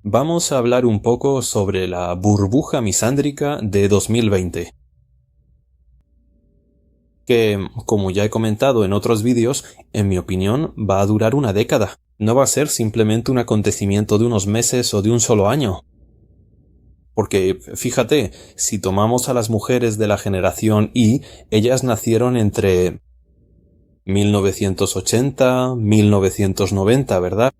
Vamos a hablar un poco sobre la burbuja misándrica de 2020, que, como ya he comentado en otros vídeos, en mi opinión va a durar una década. No va a ser simplemente un acontecimiento de unos meses o de un solo año. Porque, fíjate, si tomamos a las mujeres de la generación Y, ellas nacieron entre 1980, 1990, ¿verdad?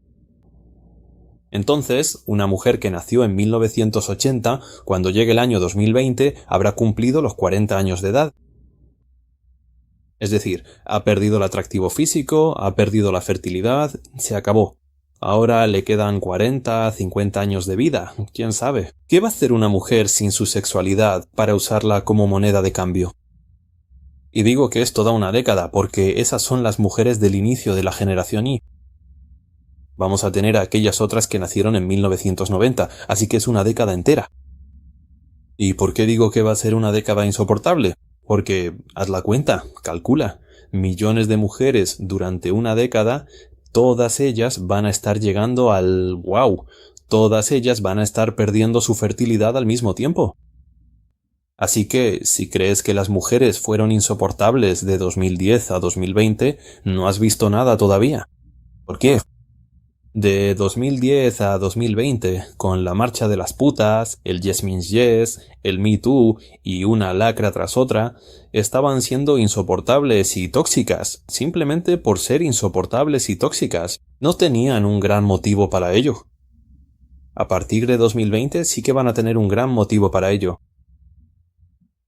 Entonces, una mujer que nació en 1980, cuando llegue el año 2020, habrá cumplido los 40 años de edad. Es decir, ha perdido el atractivo físico, ha perdido la fertilidad, se acabó. Ahora le quedan 40, 50 años de vida, quién sabe. ¿Qué va a hacer una mujer sin su sexualidad para usarla como moneda de cambio? Y digo que es toda una década, porque esas son las mujeres del inicio de la generación Y. Vamos a tener a aquellas otras que nacieron en 1990, así que es una década entera. ¿Y por qué digo que va a ser una década insoportable? Porque, haz la cuenta, calcula, millones de mujeres durante una década, todas ellas van a estar llegando al wow, todas ellas van a estar perdiendo su fertilidad al mismo tiempo. Así que, si crees que las mujeres fueron insoportables de 2010 a 2020, no has visto nada todavía. ¿Por qué? De 2010 a 2020, con la marcha de las putas, el Yes Means Yes, el Me Too y una lacra tras otra, estaban siendo insoportables y tóxicas, simplemente por ser insoportables y tóxicas. No tenían un gran motivo para ello. A partir de 2020 sí que van a tener un gran motivo para ello.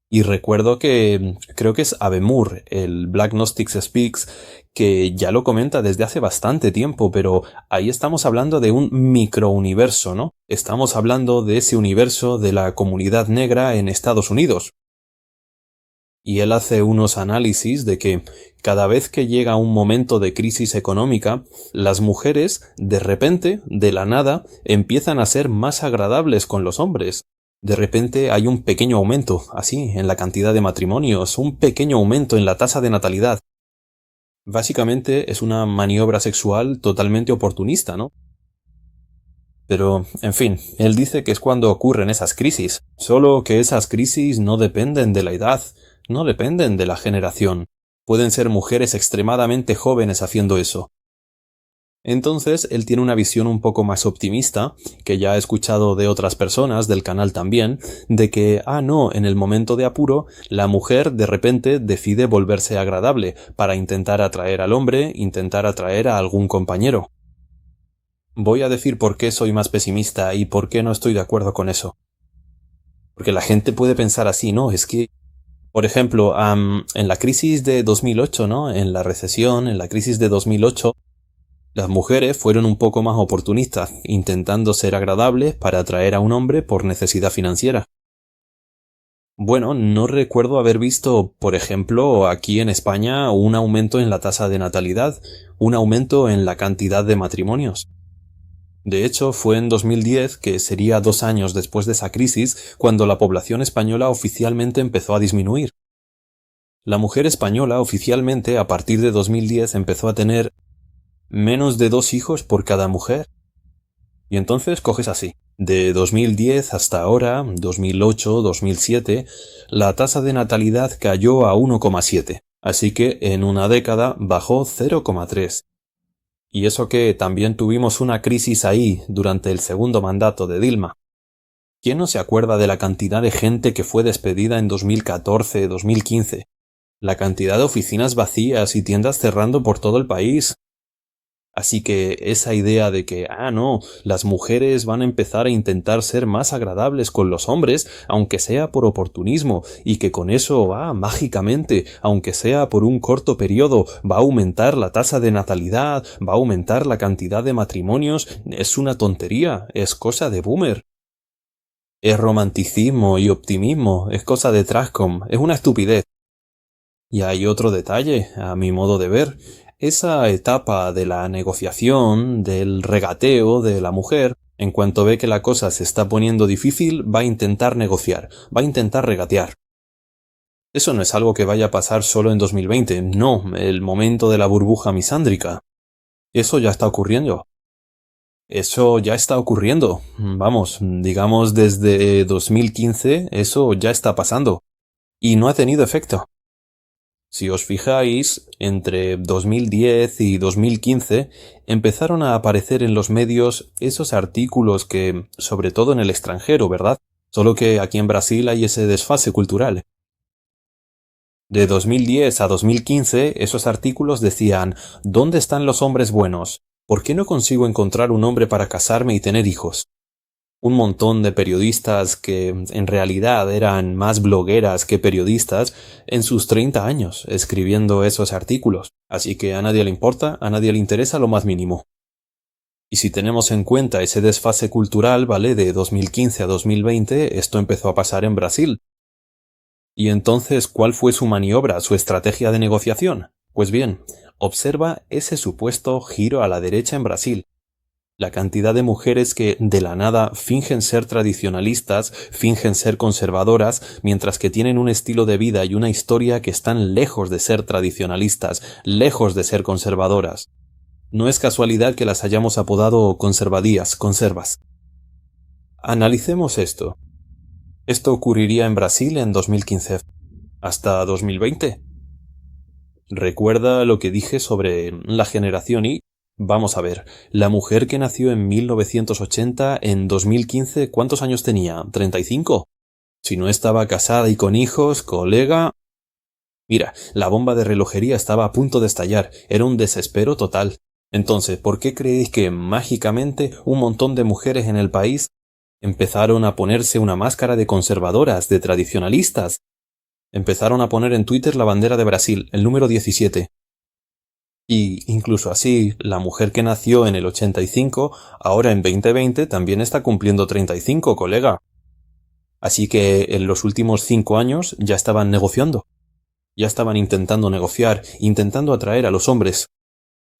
Y recuerdo que creo que es Avemur, el Black Gnostics Speaks, que ya lo comenta desde hace bastante tiempo, pero ahí estamos hablando de un microuniverso, ¿no? Estamos hablando de ese universo de la comunidad negra en Estados Unidos. Y él hace unos análisis de que cada vez que llega un momento de crisis económica, las mujeres, de repente, de la nada, empiezan a ser más agradables con los hombres. De repente hay un pequeño aumento, así, en la cantidad de matrimonios, un pequeño aumento en la tasa de natalidad. Básicamente es una maniobra sexual totalmente oportunista, ¿no? Pero, en fin, él dice que es cuando ocurren esas crisis, solo que esas crisis no dependen de la edad, no dependen de la generación. Pueden ser mujeres extremadamente jóvenes haciendo eso. Entonces, él tiene una visión un poco más optimista, que ya he escuchado de otras personas del canal también, de que, no, en el momento de apuro, la mujer de repente decide volverse agradable para intentar atraer al hombre, intentar atraer a algún compañero. Voy a decir por qué soy más pesimista y por qué no estoy de acuerdo con eso. Porque la gente puede pensar así, ¿no? Es que, por ejemplo, en la crisis de 2008, ¿no? En la recesión, en la crisis de 2008, las mujeres fueron un poco más oportunistas, intentando ser agradables para atraer a un hombre por necesidad financiera. Bueno, no recuerdo haber visto, por ejemplo, aquí en España un aumento en la tasa de natalidad, un aumento en la cantidad de matrimonios. De hecho, fue en 2010, que sería 2 años después de esa crisis, cuando la población española oficialmente empezó a disminuir. La mujer española oficialmente a partir de 2010 empezó a tener menos de 2 hijos por cada mujer. Y entonces coges así. De 2010 hasta ahora, 2008, 2007, la tasa de natalidad cayó a 1,7. Así que en una década bajó 0,3. Y eso que también tuvimos una crisis ahí durante el segundo mandato de Dilma. ¿Quién no se acuerda de la cantidad de gente que fue despedida en 2014, 2015? La cantidad de oficinas vacías y tiendas cerrando por todo el país. Así que esa idea de que, no, las mujeres van a empezar a intentar ser más agradables con los hombres, aunque sea por oportunismo, y que con eso, mágicamente, aunque sea por un corto periodo, va a aumentar la tasa de natalidad, va a aumentar la cantidad de matrimonios, es una tontería, es cosa de boomer. Es romanticismo y optimismo, es cosa de Trascom, es una estupidez. Y hay otro detalle, a mi modo de ver. Esa etapa de la negociación, del regateo de la mujer, en cuanto ve que la cosa se está poniendo difícil, va a intentar negociar, va a intentar regatear. Eso no es algo que vaya a pasar solo en 2020, no, el momento de la burbuja misándrica. Eso ya está ocurriendo. Eso ya está ocurriendo. Vamos, digamos desde 2015 eso ya está pasando. Y no ha tenido efecto. Si os fijáis, entre 2010 y 2015 empezaron a aparecer en los medios esos artículos que, sobre todo en el extranjero, ¿verdad? Solo que aquí en Brasil hay ese desfase cultural. De 2010 a 2015, esos artículos decían: ¿dónde están los hombres buenos? ¿Por qué no consigo encontrar un hombre para casarme y tener hijos? Un montón de periodistas que en realidad eran más blogueras que periodistas en sus 30 años escribiendo esos artículos. Así que a nadie le importa, a nadie le interesa lo más mínimo. Y si tenemos en cuenta ese desfase cultural, ¿vale? De 2015 a 2020, esto empezó a pasar en Brasil. Y entonces, ¿cuál fue su maniobra, su estrategia de negociación? Pues bien, observa ese supuesto giro a la derecha en Brasil. La cantidad de mujeres que de la nada fingen ser tradicionalistas, fingen ser conservadoras, mientras que tienen un estilo de vida y una historia que están lejos de ser tradicionalistas, lejos de ser conservadoras. No es casualidad que las hayamos apodado conservadías, conservas. Analicemos esto. Esto ocurriría en Brasil en 2015. Hasta 2020. ¿Recuerda lo que dije sobre la generación Y? Vamos a ver, la mujer que nació en 1980, en 2015, ¿cuántos años tenía? ¿35? Si no estaba casada y con hijos, colega... Mira, la bomba de relojería estaba a punto de estallar, era un desespero total. Entonces, ¿por qué creéis que mágicamente un montón de mujeres en el país empezaron a ponerse una máscara de conservadoras, de tradicionalistas? Empezaron a poner en Twitter la bandera de Brasil, el número 17. Y incluso así, la mujer que nació en el 85, ahora en 2020 también está cumpliendo 35, colega. Así que en los últimos 5 años ya estaban negociando. Ya estaban intentando negociar, intentando atraer a los hombres.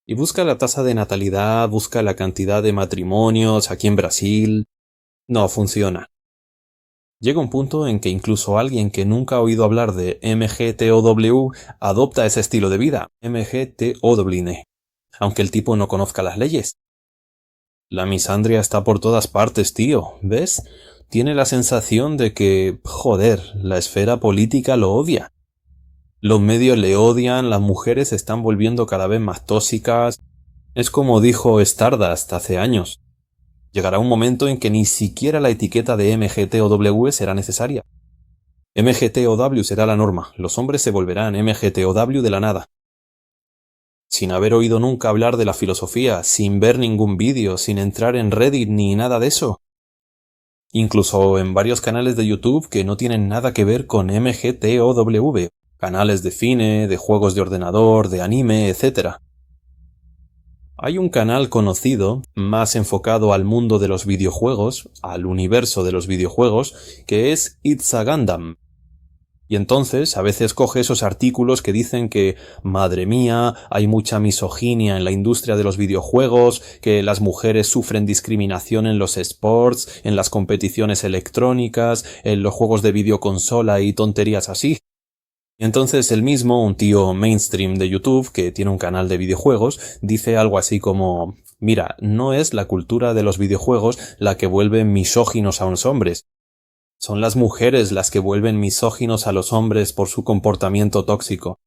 Y busca la tasa de natalidad, busca la cantidad de matrimonios aquí en Brasil. No funciona. Llega un punto en que incluso alguien que nunca ha oído hablar de MGTOW adopta ese estilo de vida, MGTOW, aunque el tipo no conozca las leyes. La misandria está por todas partes, tío, ¿ves? Tiene la sensación de que, joder, la esfera política lo odia. Los medios le odian, las mujeres se están volviendo cada vez más tóxicas. Es como dijo Stardust hace años. Llegará un momento en que ni siquiera la etiqueta de MGTOW será necesaria. MGTOW será la norma, los hombres se volverán MGTOW de la nada. Sin haber oído nunca hablar de la filosofía, sin ver ningún vídeo, sin entrar en Reddit ni nada de eso. Incluso en varios canales de YouTube que no tienen nada que ver con MGTOW, canales de cine, de juegos de ordenador, de anime, etc. Hay un canal conocido, más enfocado al mundo de los videojuegos, al universo de los videojuegos, que es It's a Gundam. Y entonces a veces coge esos artículos que dicen que, madre mía, hay mucha misoginia en la industria de los videojuegos, que las mujeres sufren discriminación en los sports, en las competiciones electrónicas, en los juegos de videoconsola y tonterías así. Y entonces él mismo, un tío mainstream de YouTube que tiene un canal de videojuegos, dice algo así como: mira, no es la cultura de los videojuegos la que vuelve misóginos a los hombres. Son las mujeres las que vuelven misóginos a los hombres por su comportamiento tóxico.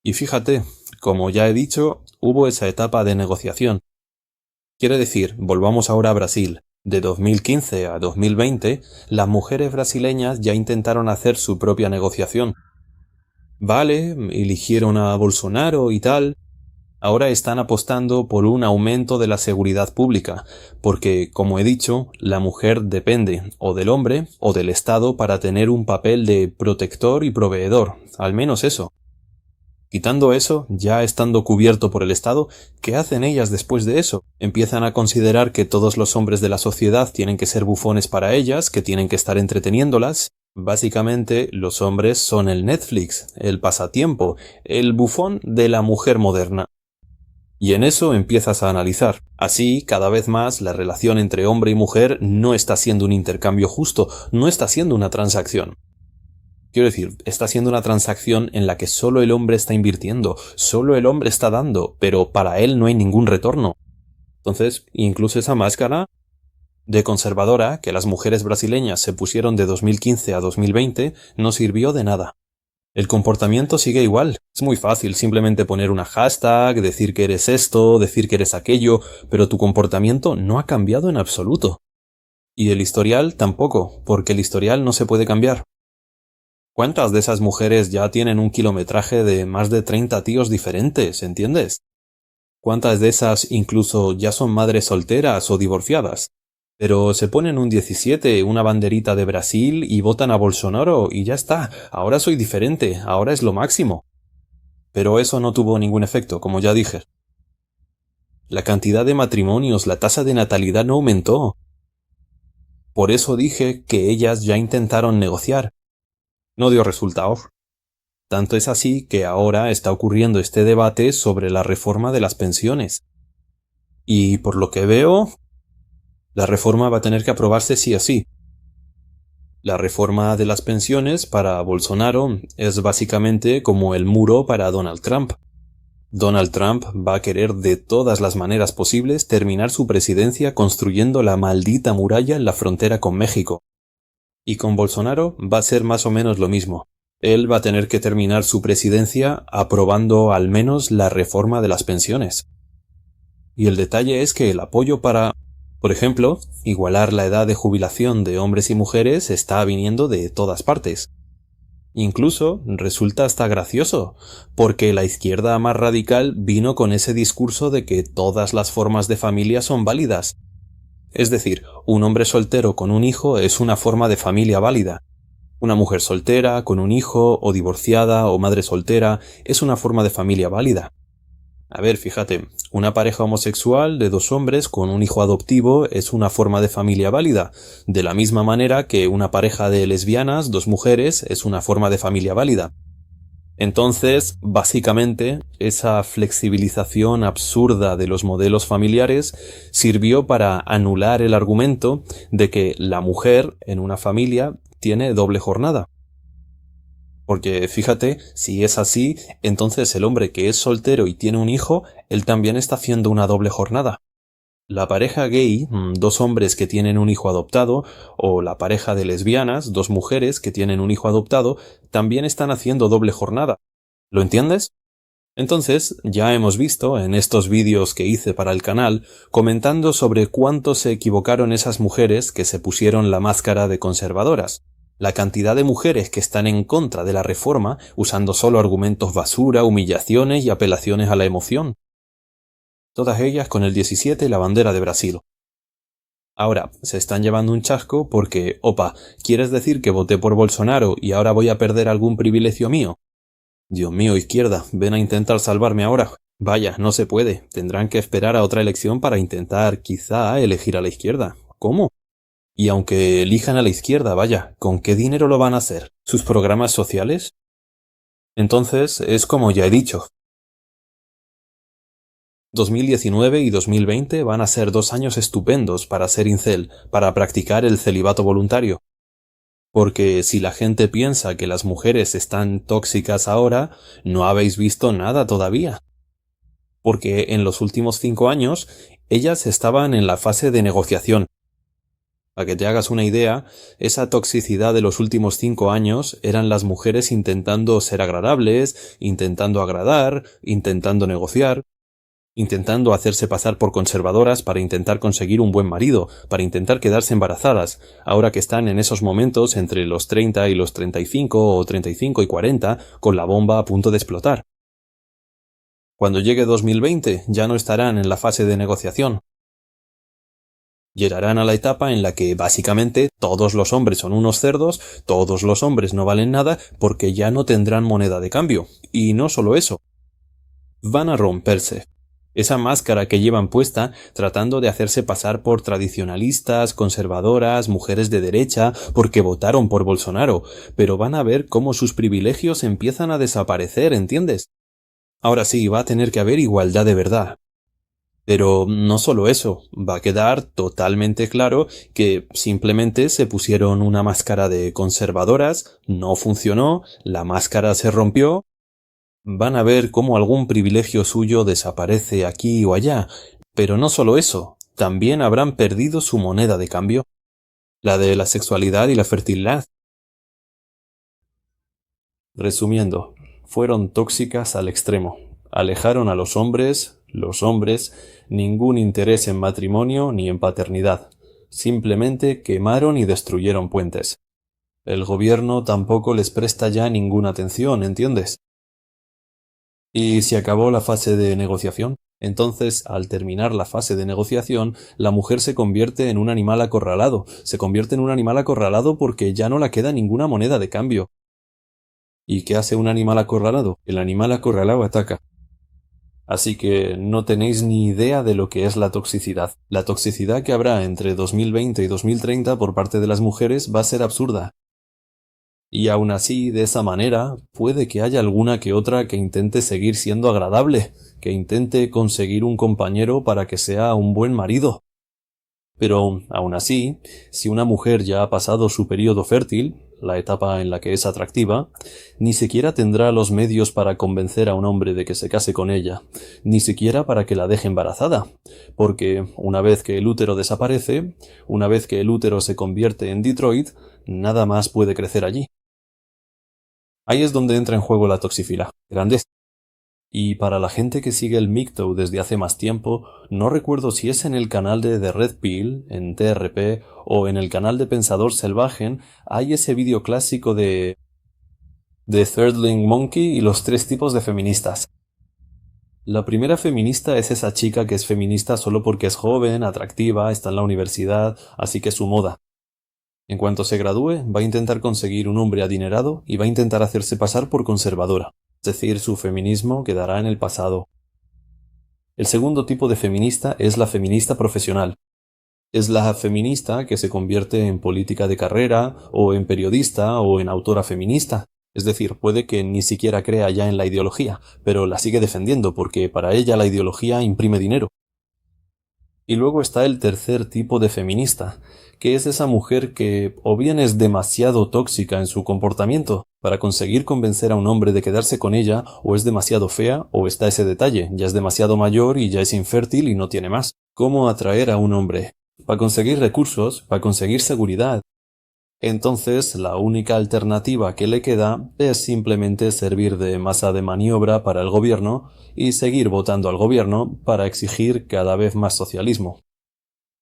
Y fíjate, como ya he dicho, hubo esa etapa de negociación. Quiere decir, volvamos ahora a Brasil. De 2015 a 2020, las mujeres brasileñas ya intentaron hacer su propia negociación. Vale, eligieron a Bolsonaro y tal. Ahora están apostando por un aumento de la seguridad pública, porque, como he dicho, la mujer depende o del hombre o del Estado para tener un papel de protector y proveedor, al menos eso. Quitando eso, ya estando cubierto por el Estado, ¿qué hacen ellas después de eso? Empiezan a considerar que todos los hombres de la sociedad tienen que ser bufones para ellas, que tienen que estar entreteniéndolas. Básicamente, los hombres son el Netflix, el pasatiempo, el bufón de la mujer moderna. Y en eso empiezas a analizar. Así, cada vez más, la relación entre hombre y mujer no está siendo un intercambio justo, no está siendo una transacción. Quiero decir, está siendo una transacción en la que solo el hombre está invirtiendo, solo el hombre está dando, pero para él no hay ningún retorno. Entonces, incluso esa máscara de conservadora que las mujeres brasileñas se pusieron de 2015 a 2020 no sirvió de nada. El comportamiento sigue igual. Es muy fácil simplemente poner una hashtag, decir que eres esto, decir que eres aquello, pero tu comportamiento no ha cambiado en absoluto. Y el historial tampoco, porque el historial no se puede cambiar. ¿Cuántas de esas mujeres ya tienen un kilometraje de más de 30 tíos diferentes, entiendes? ¿Cuántas de esas incluso ya son madres solteras o divorciadas? Pero se ponen un 17, una banderita de Brasil y votan a Bolsonaro y ya está. Ahora soy diferente, ahora es lo máximo. Pero eso no tuvo ningún efecto, como ya dije. La cantidad de matrimonios, la tasa de natalidad no aumentó. Por eso dije que ellas ya intentaron negociar. No dio resultados. Tanto es así que ahora está ocurriendo este debate sobre la reforma de las pensiones. Y por lo que veo, la reforma va a tener que aprobarse sí o sí. La reforma de las pensiones para Bolsonaro es básicamente como el muro para Donald Trump. Donald Trump va a querer de todas las maneras posibles terminar su presidencia construyendo la maldita muralla en la frontera con México. Y con Bolsonaro va a ser más o menos lo mismo. Él va a tener que terminar su presidencia aprobando al menos la reforma de las pensiones. Y el detalle es que el apoyo para, por ejemplo, igualar la edad de jubilación de hombres y mujeres está viniendo de todas partes. Incluso resulta hasta gracioso, porque la izquierda más radical vino con ese discurso de que todas las formas de familia son válidas. Es decir, un hombre soltero con un hijo es una forma de familia válida. Una mujer soltera, con un hijo, o divorciada, o madre soltera, es una forma de familia válida. A ver, fíjate, una pareja homosexual de dos hombres con un hijo adoptivo es una forma de familia válida, de la misma manera que una pareja de lesbianas, dos mujeres, es una forma de familia válida. Entonces, básicamente, esa flexibilización absurda de los modelos familiares sirvió para anular el argumento de que la mujer en una familia tiene doble jornada. Porque fíjate, si es así, entonces el hombre que es soltero y tiene un hijo, él también está haciendo una doble jornada. La pareja gay, dos hombres que tienen un hijo adoptado, o la pareja de lesbianas, dos mujeres que tienen un hijo adoptado, también están haciendo doble jornada. ¿Lo entiendes? Entonces, ya hemos visto en estos vídeos que hice para el canal, comentando sobre cuánto se equivocaron esas mujeres que se pusieron la máscara de conservadoras. La cantidad de mujeres que están en contra de la reforma usando solo argumentos basura, humillaciones y apelaciones a la emoción. Todas ellas con el 17 y la bandera de Brasil. Ahora, se están llevando un chasco porque, opa, ¿quieres decir que voté por Bolsonaro y ahora voy a perder algún privilegio mío? Dios mío, izquierda, ven a intentar salvarme ahora. Vaya, no se puede. Tendrán que esperar a otra elección para intentar, quizá, elegir a la izquierda. ¿Cómo? Y aunque elijan a la izquierda, vaya, ¿con qué dinero lo van a hacer? ¿Sus programas sociales? Entonces, es como ya he dicho. 2019 y 2020 van a ser 2 años estupendos para ser incel, para practicar el celibato voluntario. Porque si la gente piensa que las mujeres están tóxicas ahora, no habéis visto nada todavía. Porque en los últimos 5 años, ellas estaban en la fase de negociación. Para que te hagas una idea, esa toxicidad de los últimos 5 años eran las mujeres intentando ser agradables, intentando agradar, intentando negociar, intentando hacerse pasar por conservadoras para intentar conseguir un buen marido, para intentar quedarse embarazadas, ahora que están en esos momentos entre los 30 y los 35 o 35 y 40, con la bomba a punto de explotar. Cuando llegue 2020 ya no estarán en la fase de negociación. Llegarán a la etapa en la que básicamente todos los hombres son unos cerdos, todos los hombres no valen nada porque ya no tendrán moneda de cambio. Y no solo eso. Van a romperse. Esa máscara que llevan puesta tratando de hacerse pasar por tradicionalistas, conservadoras, mujeres de derecha, porque votaron por Bolsonaro, pero van a ver cómo sus privilegios empiezan a desaparecer, ¿entiendes? Ahora sí, va a tener que haber igualdad de verdad. Pero no solo eso, va a quedar totalmente claro que simplemente se pusieron una máscara de conservadoras, no funcionó, la máscara se rompió. Van a ver cómo algún privilegio suyo desaparece aquí o allá. Pero no solo eso, también habrán perdido su moneda de cambio, la de la sexualidad y la fertilidad. Resumiendo, fueron tóxicas al extremo. Alejaron a los hombres, ningún interés en matrimonio ni en paternidad. Simplemente quemaron y destruyeron puentes. El gobierno tampoco les presta ya ninguna atención, ¿entiendes? Y se acabó la fase de negociación. Entonces, al terminar la fase de negociación, la mujer se convierte en un animal acorralado. Se convierte en un animal acorralado porque ya no le queda ninguna moneda de cambio. ¿Y qué hace un animal acorralado? El animal acorralado ataca. Así que no tenéis ni idea de lo que es la toxicidad. La toxicidad que habrá entre 2020 y 2030 por parte de las mujeres va a ser absurda. Y aún así, de esa manera, puede que haya alguna que otra que intente seguir siendo agradable, que intente conseguir un compañero para que sea un buen marido. Pero, aún así, si una mujer ya ha pasado su periodo fértil, la etapa en la que es atractiva, ni siquiera tendrá los medios para convencer a un hombre de que se case con ella, ni siquiera para que la deje embarazada, porque una vez que el útero desaparece, una vez que el útero se convierte en Detroit, nada más puede crecer allí. Ahí es donde entra en juego la toxifila, grandeza. Y para la gente que sigue el MGTOW desde hace más tiempo, no recuerdo si es en el canal de The Red Pill, en TRP, o en el canal de Pensador Selvagen, hay ese vídeo clásico de Thirdling Monkey y los 3 tipos de feministas. La primera feminista es esa chica que es feminista solo porque es joven, atractiva, está en la universidad, así que es su moda. En cuanto se gradúe, va a intentar conseguir un hombre adinerado y va a intentar hacerse pasar por conservadora. Es decir, su feminismo quedará en el pasado. El segundo tipo de feminista es la feminista profesional. Es la feminista que se convierte en política de carrera, o en periodista, o en autora feminista. Es decir, puede que ni siquiera crea ya en la ideología, pero la sigue defendiendo porque para ella la ideología imprime dinero. Y luego está el tercer tipo de feminista, que es esa mujer que o bien es demasiado tóxica en su comportamiento para conseguir convencer a un hombre de quedarse con ella, o es demasiado fea, o está ese detalle, ya es demasiado mayor y ya es infértil y no tiene más. ¿Cómo atraer a un hombre? Para conseguir recursos, para conseguir seguridad. Entonces, la única alternativa que le queda es simplemente servir de masa de maniobra para el gobierno y seguir votando al gobierno para exigir cada vez más socialismo.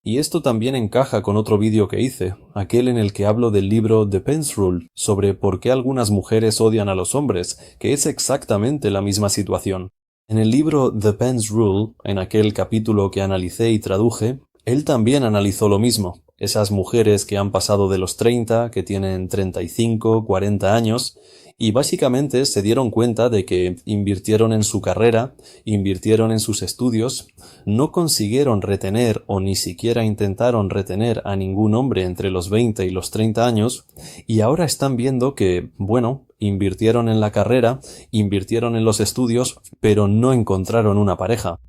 Y esto también encaja con otro vídeo que hice, aquel en el que hablo del libro The Pence Rule, sobre por qué algunas mujeres odian a los hombres, que es exactamente la misma situación. En el libro The Pence Rule, en aquel capítulo que analicé y traduje, él también analizó lo mismo. Esas mujeres que han pasado de los 30, que tienen 35, 40 años, y básicamente se dieron cuenta de que invirtieron en su carrera, invirtieron en sus estudios, no consiguieron retener o ni siquiera intentaron retener a ningún hombre entre los 20 y los 30 años, y ahora están viendo que, bueno, invirtieron en la carrera, invirtieron en los estudios, pero no encontraron una pareja.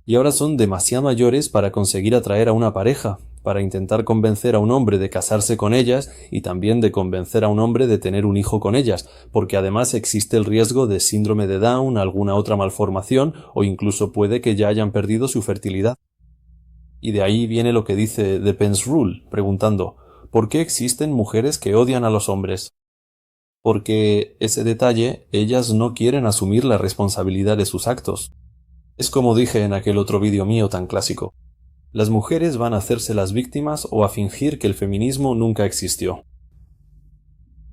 Y ahora son demasiado mayores para conseguir atraer a una pareja, para intentar convencer a un hombre de casarse con ellas y también de convencer a un hombre de tener un hijo con ellas, porque además existe el riesgo de síndrome de Down, alguna otra malformación, o incluso puede que ya hayan perdido su fertilidad. Y de ahí viene lo que dice The Pence Rule, preguntando, ¿por qué existen mujeres que odian a los hombres? Porque ese detalle, ellas no quieren asumir la responsabilidad de sus actos. Es como dije en aquel otro vídeo mío tan clásico. Las mujeres van a hacerse las víctimas o a fingir que el feminismo nunca existió.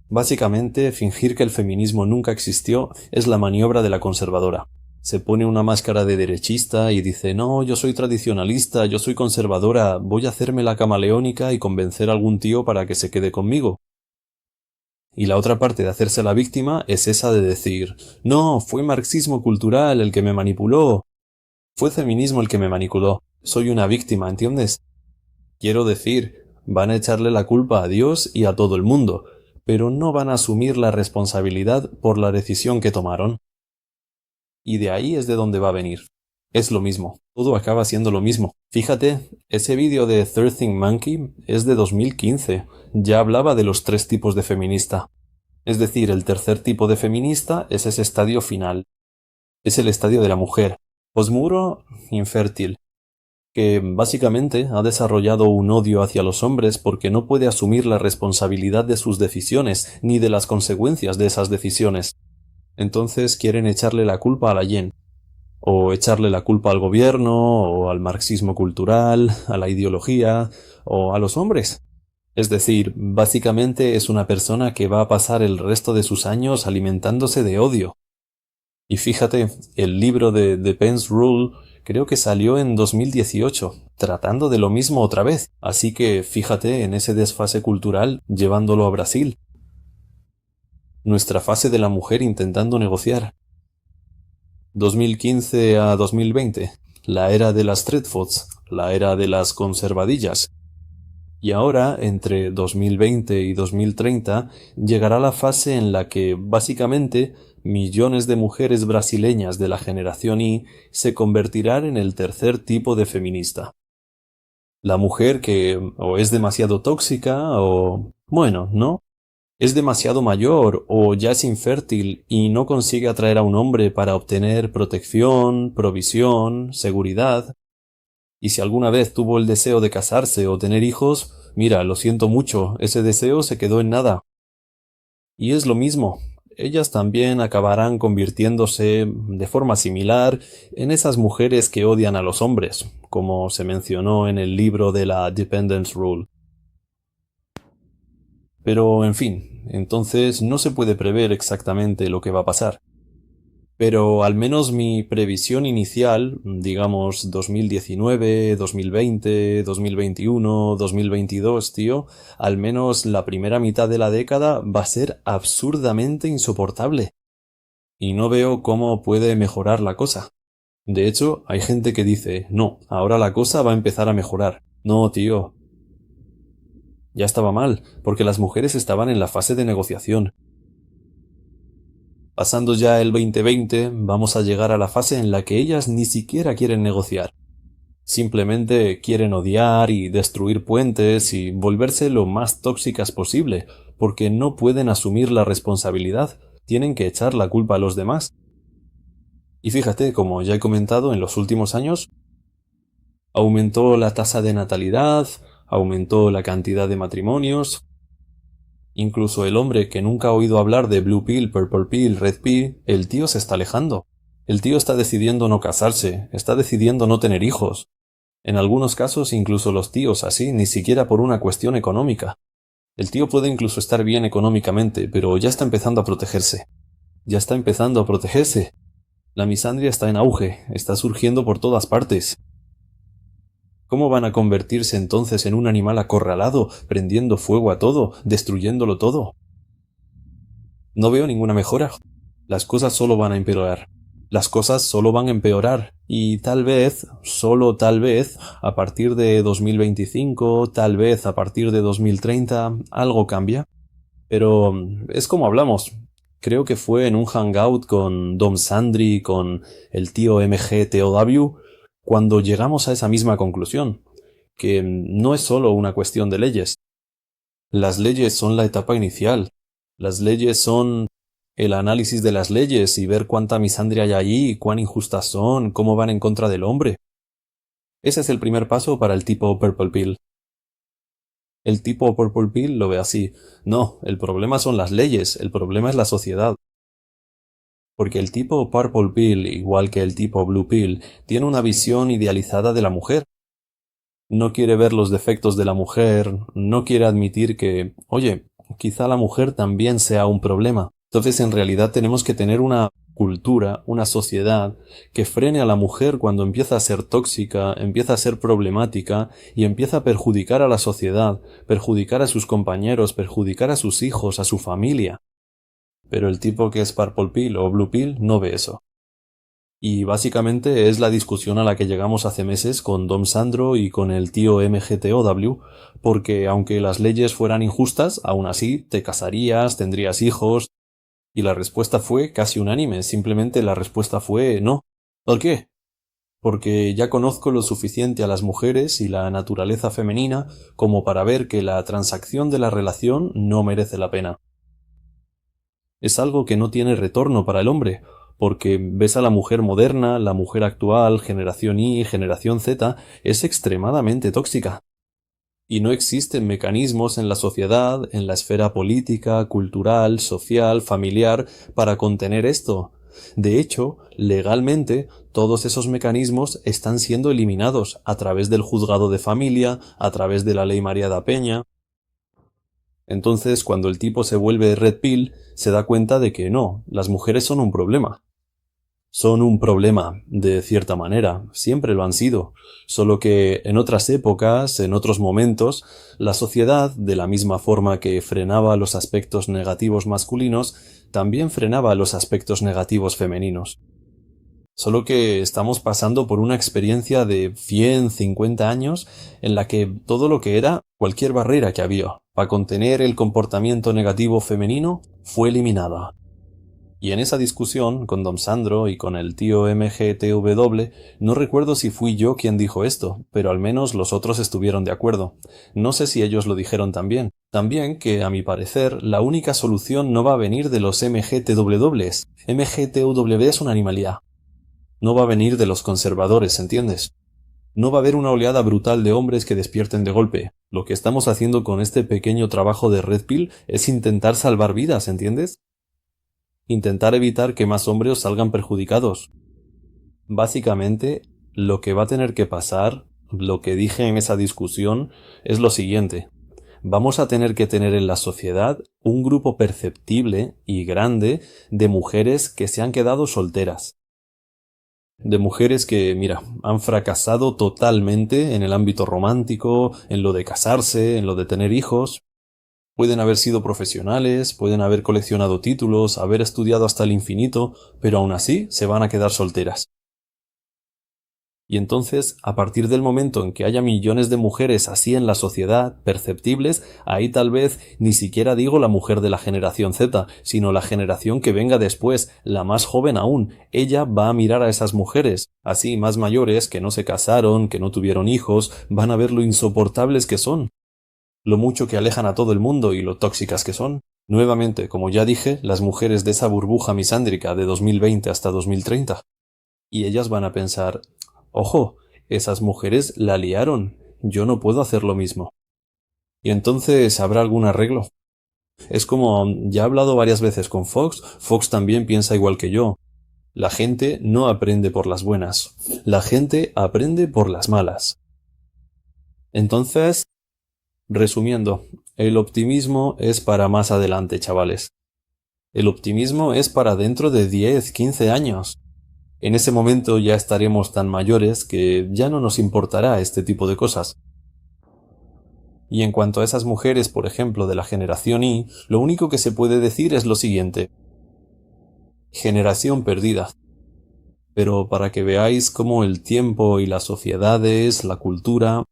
Básicamente, fingir que el feminismo nunca existió es la maniobra de la conservadora. Se pone una máscara de derechista y dice, no, yo soy tradicionalista, yo soy conservadora, voy a hacerme la camaleónica y convencer a algún tío para que se quede conmigo. Y la otra parte de hacerse la víctima es esa de decir, no, fue marxismo cultural el que me manipuló, fue feminismo el que me manipuló. Soy una víctima, ¿entiendes? Quiero decir, van a echarle la culpa a Dios y a todo el mundo, pero no van a asumir la responsabilidad por la decisión que tomaron. Y de ahí es de donde va a venir. Es lo mismo, todo acaba siendo lo mismo. Fíjate, ese vídeo de Thirdling Monkey es de 2015, ya hablaba de los 3 tipos de feminista. Es decir, el tercer tipo de feminista es ese estadio final. Es el estadio de la mujer. Posmuro, infértil. que básicamente ha desarrollado un odio hacia los hombres porque no puede asumir la responsabilidad de sus decisiones ni de las consecuencias de esas decisiones. Entonces quieren echarle la culpa a la Yen, o echarle la culpa al gobierno, o al marxismo cultural, a la ideología, o a los hombres. Es decir, básicamente es una persona que va a pasar el resto de sus años alimentándose de odio. Y fíjate, el libro de The Pence Rule creo que salió en 2018, tratando de lo mismo otra vez. Así que fíjate en ese desfase cultural llevándolo a Brasil. Nuestra fase de la mujer intentando negociar. 2015 a 2020, la era de las Tretfoots, la era de las conservadillas. Y ahora, entre 2020 y 2030, llegará la fase en la que, básicamente, millones de mujeres brasileñas de la generación Y se convertirán en el tercer tipo de feminista. La mujer que o es demasiado tóxica o... bueno, ¿no? Es demasiado mayor o ya es infértil y no consigue atraer a un hombre para obtener protección, provisión, seguridad. Y si alguna vez tuvo el deseo de casarse o tener hijos, mira, lo siento mucho, ese deseo se quedó en nada. Y es lo mismo, ellas también acabarán convirtiéndose, de forma similar, en esas mujeres que odian a los hombres, como se mencionó en el libro de la Dependence Rule. Pero, en fin, entonces no se puede prever exactamente lo que va a pasar. Pero al menos mi previsión inicial, digamos 2019, 2020, 2021, 2022, tío, al menos la primera mitad de la década va a ser absurdamente insoportable. Y no veo cómo puede mejorar la cosa. De hecho, hay gente que dice, no, ahora la cosa va a empezar a mejorar. No, tío. Ya estaba mal, porque las mujeres estaban en la fase de negociación. Pasando ya el 2020, vamos a llegar a la fase en la que ellas ni siquiera quieren negociar. Simplemente quieren odiar y destruir puentes y volverse lo más tóxicas posible, porque no pueden asumir la responsabilidad, tienen que echar la culpa a los demás. Y fíjate, como ya he comentado, en los últimos años aumentó la tasa de natalidad, aumentó la cantidad de matrimonios. Incluso el hombre que nunca ha oído hablar de Blue Pill, Purple Pill, Red Pill, el tío se está alejando. El tío está decidiendo no casarse, está decidiendo no tener hijos. En algunos casos incluso los tíos así, ni siquiera por una cuestión económica. El tío puede incluso estar bien económicamente, pero ya está empezando a protegerse. Ya está empezando a protegerse. La misandria está en auge, está surgiendo por todas partes. ¿Cómo van a convertirse entonces en un animal acorralado, prendiendo fuego a todo, destruyéndolo todo? No veo ninguna mejora. Las cosas solo van a empeorar. Las cosas solo van a empeorar. Y tal vez, solo tal vez, a partir de 2025, tal vez a partir de 2030, algo cambia. Pero es como hablamos. Creo que fue en un hangout con Dom Sandri, con el tío MGTOW, cuando llegamos a esa misma conclusión, que no es solo una cuestión de leyes. Las leyes son la etapa inicial. Las leyes son el análisis de las leyes y ver cuánta misandria hay allí, cuán injustas son, cómo van en contra del hombre. Ese es el primer paso para el tipo Purple Pill. El tipo Purple Pill lo ve así. No, el problema son las leyes, el problema es la sociedad. Porque el tipo Purple Pill, igual que el tipo Blue Pill, tiene una visión idealizada de la mujer. No quiere ver los defectos de la mujer, no quiere admitir que, oye, quizá la mujer también sea un problema. Entonces, en realidad tenemos que tener una cultura, una sociedad que frene a la mujer cuando empieza a ser tóxica, empieza a ser problemática y empieza a perjudicar a la sociedad, perjudicar a sus compañeros, perjudicar a sus hijos, a su familia. Pero el tipo que es Purple Pill o Blue Pill no ve eso. Y básicamente es la discusión a la que llegamos hace meses con Dom Sandro y con el tío MGTOW, porque aunque las leyes fueran injustas, aún así te casarías, tendrías hijos, y la respuesta fue casi unánime, simplemente la respuesta fue no. ¿Por qué? Porque ya conozco lo suficiente a las mujeres y la naturaleza femenina como para ver que la transacción de la relación no merece la pena. Es algo que no tiene retorno para el hombre, porque ves a la mujer moderna, la mujer actual, generación Y, generación Z, es extremadamente tóxica. Y no existen mecanismos en la sociedad, en la esfera política, cultural, social, familiar, para contener esto. De hecho, legalmente, todos esos mecanismos están siendo eliminados a través del juzgado de familia, a través de la ley María da Peña. Entonces, cuando el tipo se vuelve red pill, se da cuenta de que no, las mujeres son un problema. Son un problema, de cierta manera, siempre lo han sido, solo que en otras épocas, en otros momentos, la sociedad, de la misma forma que frenaba los aspectos negativos masculinos, también frenaba los aspectos negativos femeninos. Solo que estamos pasando por una experiencia de 150 años en la que todo lo que era, cualquier barrera que había para contener el comportamiento negativo femenino, fue eliminada. Y en esa discusión con Don Sandro y con el tío MGTW, no recuerdo si fui yo quien dijo esto, pero al menos los otros estuvieron de acuerdo. No sé si ellos lo dijeron también. También que, a mi parecer, la única solución no va a venir de los MGTWs. MGTW es una animalidad. No va a venir de los conservadores, ¿entiendes? No va a haber una oleada brutal de hombres que despierten de golpe. Lo que estamos haciendo con este pequeño trabajo de Red Pill es intentar salvar vidas, ¿entiendes? Intentar evitar que más hombres salgan perjudicados. Básicamente, lo que va a tener que pasar, lo que dije en esa discusión, es lo siguiente. Vamos a tener que tener en la sociedad un grupo perceptible y grande de mujeres que se han quedado solteras. De mujeres que, mira, han fracasado totalmente en el ámbito romántico, en lo de casarse, en lo de tener hijos. Pueden haber sido profesionales, pueden haber coleccionado títulos, haber estudiado hasta el infinito, pero aún así se van a quedar solteras. Y entonces, a partir del momento en que haya millones de mujeres así en la sociedad, perceptibles, ahí tal vez ni siquiera digo la mujer de la generación Z, sino la generación que venga después, la más joven aún. Ella va a mirar a esas mujeres, así más mayores, que no se casaron, que no tuvieron hijos, van a ver lo insoportables que son, lo mucho que alejan a todo el mundo y lo tóxicas que son. Nuevamente, como ya dije, las mujeres de esa burbuja misándrica de 2020 hasta 2030. Y ellas van a pensar, ojo, esas mujeres la liaron, yo no puedo hacer lo mismo. Y entonces habrá algún arreglo. Es como, ya he hablado varias veces con Fox, Fox también piensa igual que yo. La gente no aprende por las buenas, la gente aprende por las malas. Entonces, resumiendo, el optimismo es para más adelante, chavales. El optimismo es para dentro de 10, 15 años. En ese momento ya estaremos tan mayores que ya no nos importará este tipo de cosas. Y en cuanto a esas mujeres, por ejemplo, de la generación Y, lo único que se puede decir es lo siguiente. Generación perdida. Pero para que veáis cómo el tiempo y las sociedades, la cultura,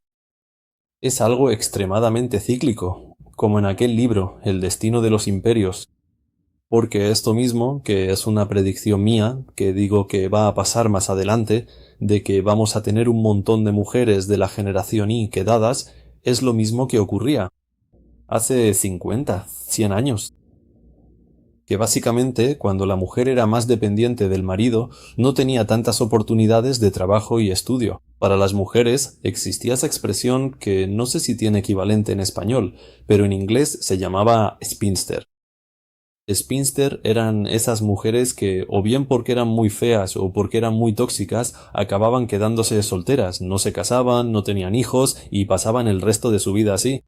es algo extremadamente cíclico, como en aquel libro, El destino de los imperios. Porque esto mismo, que es una predicción mía, que digo que va a pasar más adelante, de que vamos a tener un montón de mujeres de la generación Y quedadas, es lo mismo que ocurría hace 50, 100 años. Que básicamente, cuando la mujer era más dependiente del marido, no tenía tantas oportunidades de trabajo y estudio. Para las mujeres existía esa expresión que no sé si tiene equivalente en español, pero en inglés se llamaba spinster. Spinster eran esas mujeres que, o bien porque eran muy feas o porque eran muy tóxicas, acababan quedándose solteras, no se casaban, no tenían hijos y pasaban el resto de su vida así.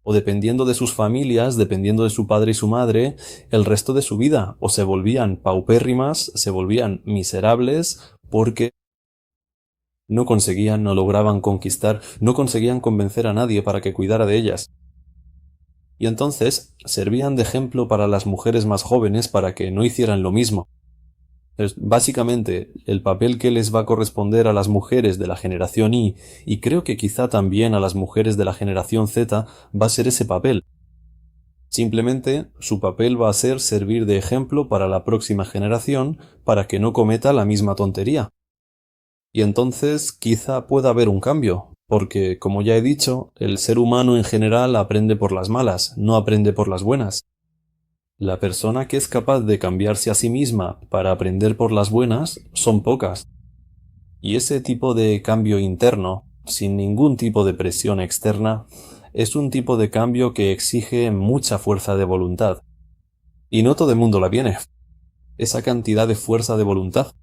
O dependiendo de sus familias, dependiendo de su padre y su madre, el resto de su vida, o se volvían paupérrimas, se volvían miserables, porque no conseguían, no lograban conquistar, no conseguían convencer a nadie para que cuidara de ellas. Y entonces servían de ejemplo para las mujeres más jóvenes para que no hicieran lo mismo. Básicamente, el papel que les va a corresponder a las mujeres de la generación y creo que quizá también a las mujeres de la generación Z, va a ser ese papel. Simplemente, su papel va a ser servir de ejemplo para la próxima generación para que no cometa la misma tontería. Y entonces quizá pueda haber un cambio, porque, como ya he dicho, el ser humano en general aprende por las malas, no aprende por las buenas. La persona que es capaz de cambiarse a sí misma para aprender por las buenas son pocas. Y ese tipo de cambio interno, sin ningún tipo de presión externa, es un tipo de cambio que exige mucha fuerza de voluntad. Y no todo el mundo la tiene, esa cantidad de fuerza de voluntad.